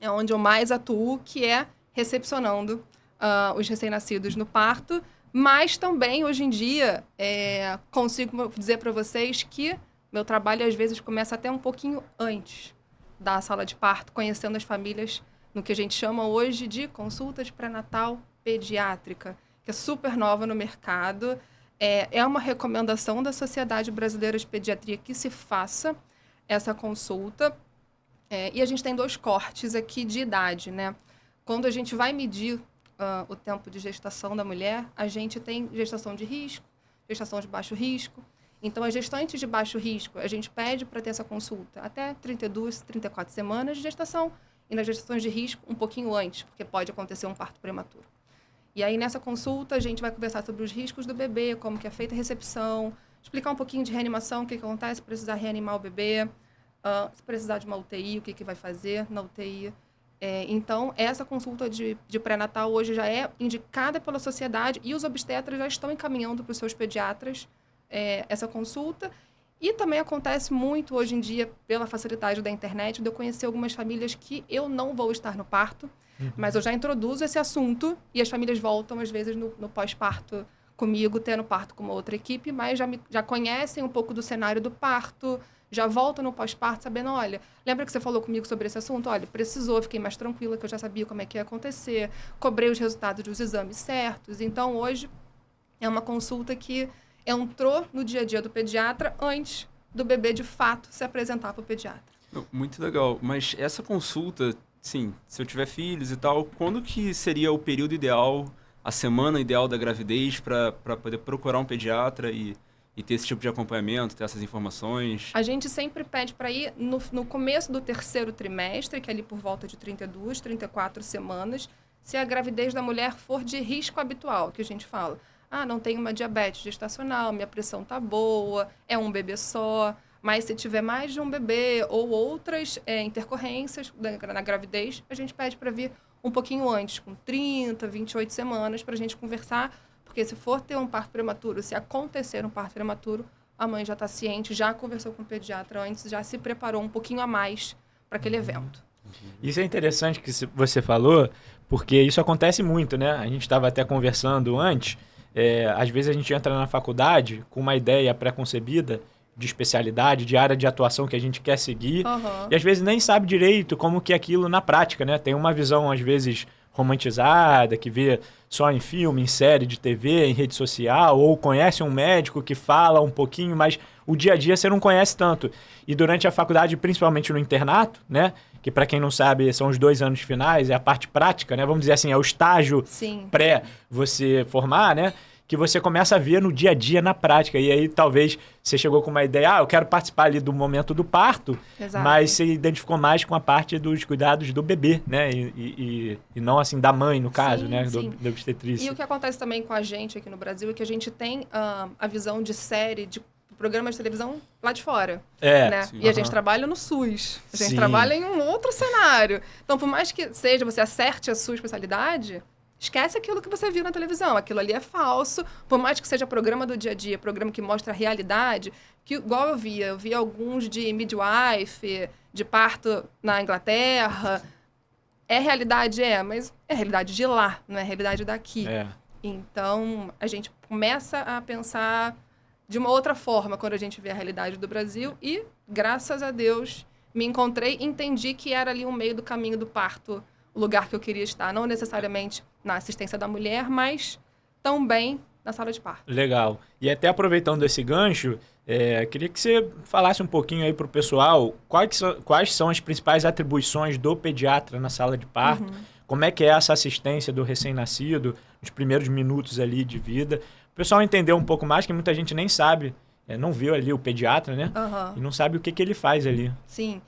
é onde eu mais atuo, que é recepcionando os recém-nascidos no parto. Mas também, hoje em dia, consigo dizer para vocês que meu trabalho, às vezes, começa até um pouquinho antes da sala de parto, conhecendo as famílias no que a gente chama hoje de consulta de pré-natal pediátrica, que é super nova no mercado. É uma recomendação da Sociedade Brasileira de Pediatria que se faça essa consulta. E a gente tem 2 cortes aqui de idade, né? Quando a gente vai medir o tempo de gestação da mulher, a gente tem gestação de risco, gestação de baixo risco. Então, as gestantes de baixo risco, a gente pede para ter essa consulta até 32, 34 semanas de gestação. E nas gestações de risco, um pouquinho antes, porque pode acontecer um parto prematuro. E aí, nessa consulta, a gente vai conversar sobre os riscos do bebê, como que é feita a recepção, explicar um pouquinho de reanimação, o que acontece se precisar reanimar o bebê, se precisar de uma UTI, o que vai fazer na UTI. Então, essa consulta de pré-natal hoje já é indicada pela sociedade e os obstetras já estão encaminhando para os seus pediatras essa consulta. E também acontece muito hoje em dia, pela facilidade da internet, de eu conhecer algumas famílias que eu não vou estar no parto, mas eu já introduzo esse assunto e as famílias voltam, às vezes, no pós-parto comigo, tendo parto com uma outra equipe, mas já conhecem um pouco do cenário do parto, já voltam no pós-parto sabendo, olha, lembra que você falou comigo sobre esse assunto? Olha, precisou, fiquei mais tranquila, que eu já sabia como é que ia acontecer, cobrei os resultados dos exames certos. Então, hoje, é uma consulta que entrou no dia a dia do pediatra antes do bebê, de fato, se apresentar para o pediatra. Muito legal. Mas essa consulta, sim, se eu tiver filhos e tal, quando que seria o período ideal, a semana ideal da gravidez para poder procurar um pediatra e ter esse tipo de acompanhamento, ter essas informações? A gente sempre pede para ir no começo do 3º trimestre, que é ali por volta de 32, 34 semanas, se a gravidez da mulher for de risco habitual, que a gente fala. Não tenho uma diabetes gestacional, minha pressão tá boa, é um bebê só. Mas se tiver mais de um bebê ou outras intercorrências na gravidez, a gente pede para vir um pouquinho antes, com 30, 28 semanas, para a gente conversar. Porque se for ter um parto prematuro, se acontecer um parto prematuro, a mãe já está ciente, já conversou com o pediatra antes, já se preparou um pouquinho a mais para aquele evento. Isso é interessante que você falou, porque isso acontece muito, né? A gente estava até conversando antes. Às vezes a gente entra na faculdade com uma ideia pré-concebida de especialidade, de área de atuação que a gente quer seguir, e às vezes nem sabe direito como que é aquilo na prática, né? Tem uma visão, às vezes, romantizada, que vê só em filme, em série de TV, em rede social, ou conhece um médico que fala um pouquinho, mas o dia a dia você não conhece tanto. E durante a faculdade, principalmente no internato, né? Que para quem não sabe, são os 2 anos finais, é a parte prática, né? Vamos dizer assim, é o estágio pré você formar, né? Que você começa a ver no dia a dia, na prática. E aí, talvez, você chegou com uma ideia, eu quero participar ali do momento do parto, mas você identificou mais com a parte dos cuidados do bebê, né? E não, assim, da mãe, no caso, né? Da obstetrícia. E o que acontece também com a gente aqui no Brasil é que a gente tem a visão de série, de programa de televisão lá de fora, né? E a gente trabalha no SUS, a gente trabalha em um outro cenário. Então, por mais que seja, você acerte a sua especialidade, esquece aquilo que você viu na televisão, aquilo ali é falso, por mais que seja programa do dia a dia, programa que mostra a realidade, que igual eu via alguns de midwife, de parto na Inglaterra, realidade, mas é realidade de lá, não é realidade daqui. Então, a gente começa a pensar de uma outra forma quando a gente vê a realidade do Brasil e, graças a Deus, me encontrei e entendi que era ali um meio do caminho do parto, o lugar que eu queria estar, não necessariamente na assistência da mulher, mas também na sala de parto. Legal. E até aproveitando esse gancho, queria que você falasse um pouquinho aí para o pessoal quais são as principais atribuições do pediatra na sala de parto, como é que é essa assistência do recém-nascido, nos primeiros minutos ali de vida. O pessoal entender um pouco mais, que muita gente nem sabe, não viu ali o pediatra, né? E não sabe o que ele faz ali. Sim.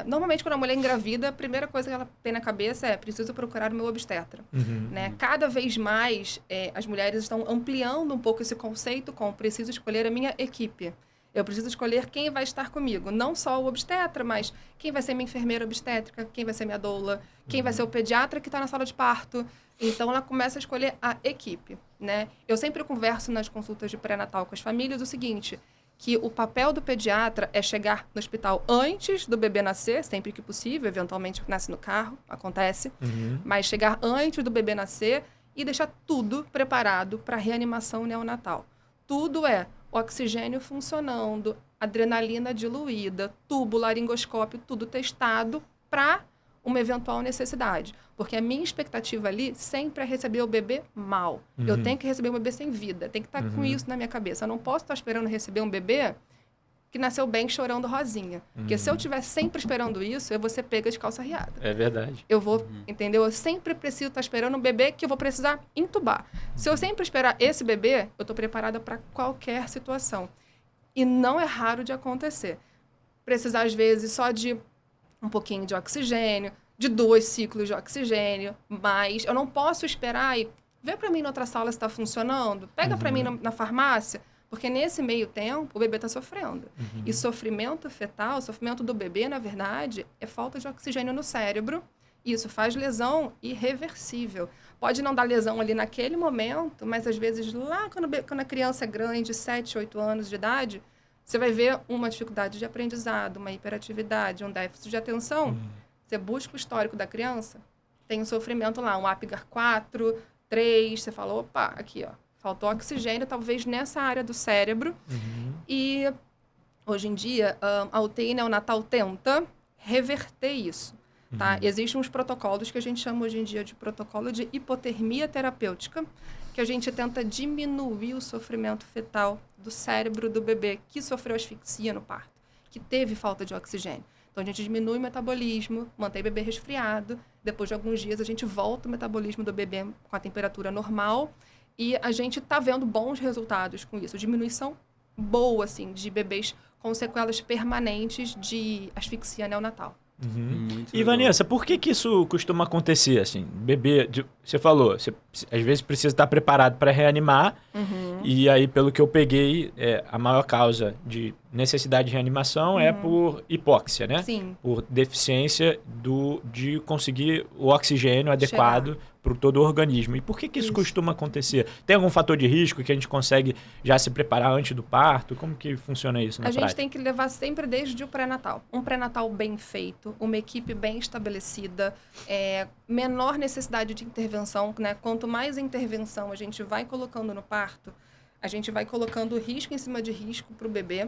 Normalmente, quando a mulher engravida, a primeira coisa que ela tem na cabeça é preciso procurar o meu obstetra. Né? Cada vez mais, as mulheres estão ampliando um pouco esse conceito com preciso escolher a minha equipe. Eu preciso escolher quem vai estar comigo. Não só o obstetra, mas quem vai ser minha enfermeira obstétrica, quem vai ser minha doula, quem vai ser o pediatra que está na sala de parto. Então, ela começa a escolher a equipe. Né? Eu sempre converso nas consultas de pré-natal com as famílias o seguinte: que o papel do pediatra é chegar no hospital antes do bebê nascer, sempre que possível, eventualmente nasce no carro, acontece, mas chegar antes do bebê nascer e deixar tudo preparado para reanimação neonatal. Tudo é oxigênio funcionando, adrenalina diluída, tubo, laringoscópio, tudo testado para uma eventual necessidade. Porque a minha expectativa ali sempre é receber o bebê mal. Eu tenho que receber um bebê sem vida. Tem que estar com isso na minha cabeça. Eu não posso estar esperando receber um bebê que nasceu bem chorando rosinha. Porque se eu estiver sempre esperando isso, eu vou ser pega de calça riada. É verdade. Eu vou, entendeu? Eu sempre preciso estar esperando um bebê que eu vou precisar entubar. Se eu sempre esperar esse bebê, eu estou preparada para qualquer situação. E não é raro de acontecer. Precisar, às vezes, só de um pouquinho de oxigênio, de 2 ciclos de oxigênio, mas eu não posso esperar e vê para mim na outra sala se está funcionando, pega para mim na farmácia, porque nesse meio tempo o bebê está sofrendo. E sofrimento fetal, sofrimento do bebê, na verdade, é falta de oxigênio no cérebro. Isso faz lesão irreversível. Pode não dar lesão ali naquele momento, mas às vezes lá quando a criança é grande, 7, 8 anos de idade, você vai ver uma dificuldade de aprendizado, uma hiperatividade, um déficit de atenção. Você busca o histórico da criança, tem um sofrimento lá, um Apgar 4, 3, você fala, opa, aqui, ó, faltou oxigênio, talvez nessa área do cérebro. E hoje em dia, a UTI neonatal tenta reverter isso. Tá? Existem uns protocolos que a gente chama hoje em dia de protocolo de hipotermia terapêutica, que a gente tenta diminuir o sofrimento fetal do cérebro do bebê que sofreu asfixia no parto, que teve falta de oxigênio. Então, a gente diminui o metabolismo, mantém o bebê resfriado. Depois de alguns dias, a gente volta o metabolismo do bebê com a temperatura normal. E a gente está vendo bons resultados com isso. Diminuição boa, assim, de bebês com sequelas permanentes de asfixia neonatal. E, Vanessa, por que isso costuma acontecer, assim? Bebê, você falou, você às vezes precisa estar preparado para reanimar, e aí, pelo que eu peguei, a maior causa de necessidade de reanimação é por hipóxia, né? Sim. Por deficiência de conseguir o oxigênio adequado para todo o organismo. E por que isso costuma acontecer? Tem algum fator de risco que a gente consegue já se preparar antes do parto? Como que funciona isso na prática? A gente tem que levar sempre desde o pré-natal. Um pré-natal bem feito, uma equipe bem estabelecida, menor necessidade de intervenção, né? Quanto mais intervenção a gente vai colocando no parto, a gente vai colocando risco em cima de risco para o bebê.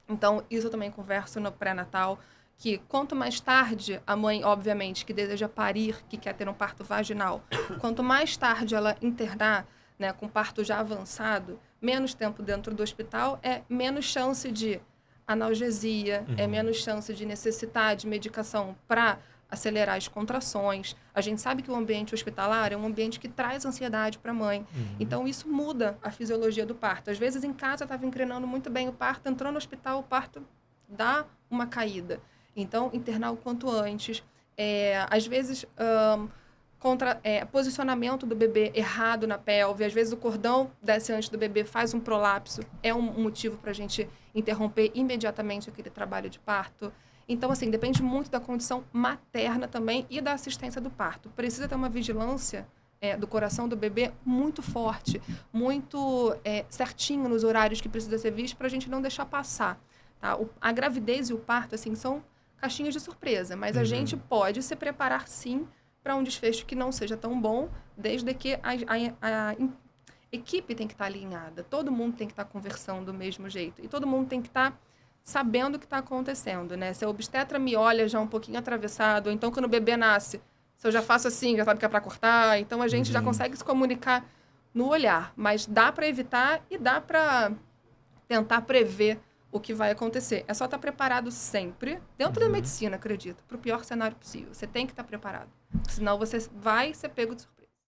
Então, isso eu também converso no pré-natal, que quanto mais tarde a mãe, obviamente, que deseja parir, que quer ter um parto vaginal, quanto mais tarde ela internar, né, com parto já avançado, menos tempo dentro do hospital, é menos chance de analgesia, é menos chance de necessitar de medicação para acelerar as contrações. A gente sabe que o ambiente hospitalar é um ambiente que traz ansiedade para a mãe. Então, isso muda a fisiologia do parto. Às vezes, em casa, estava engrenando muito bem o parto, entrou no hospital, o parto dá uma caída. Então, internar o quanto antes. Às vezes, posicionamento do bebê errado na pelve. Às vezes, o cordão desce antes do bebê, faz um prolapso. É um motivo para a gente interromper imediatamente aquele trabalho de parto. Então, assim, depende muito da condição materna também e da assistência do parto. Precisa ter uma vigilância do coração do bebê muito forte, muito certinho nos horários que precisa ser visto para a gente não deixar passar. Tá? A gravidez e o parto, assim, são caixinhas de surpresa, mas a gente pode se preparar, sim, para um desfecho que não seja tão bom, desde que a equipe tem que estar alinhada, todo mundo tem que estar conversando do mesmo jeito e todo mundo tem que estar sabendo o que está acontecendo, né? Se a obstetra me olha já um pouquinho atravessado, ou então quando o bebê nasce, se eu já faço assim, já sabe que é para cortar, então a gente já consegue se comunicar no olhar, mas dá para evitar e dá para tentar prever o que vai acontecer. É só estar preparado sempre, dentro da medicina, acredito, para o pior cenário possível. Você tem que estar preparado, senão você vai ser pego de surpresa.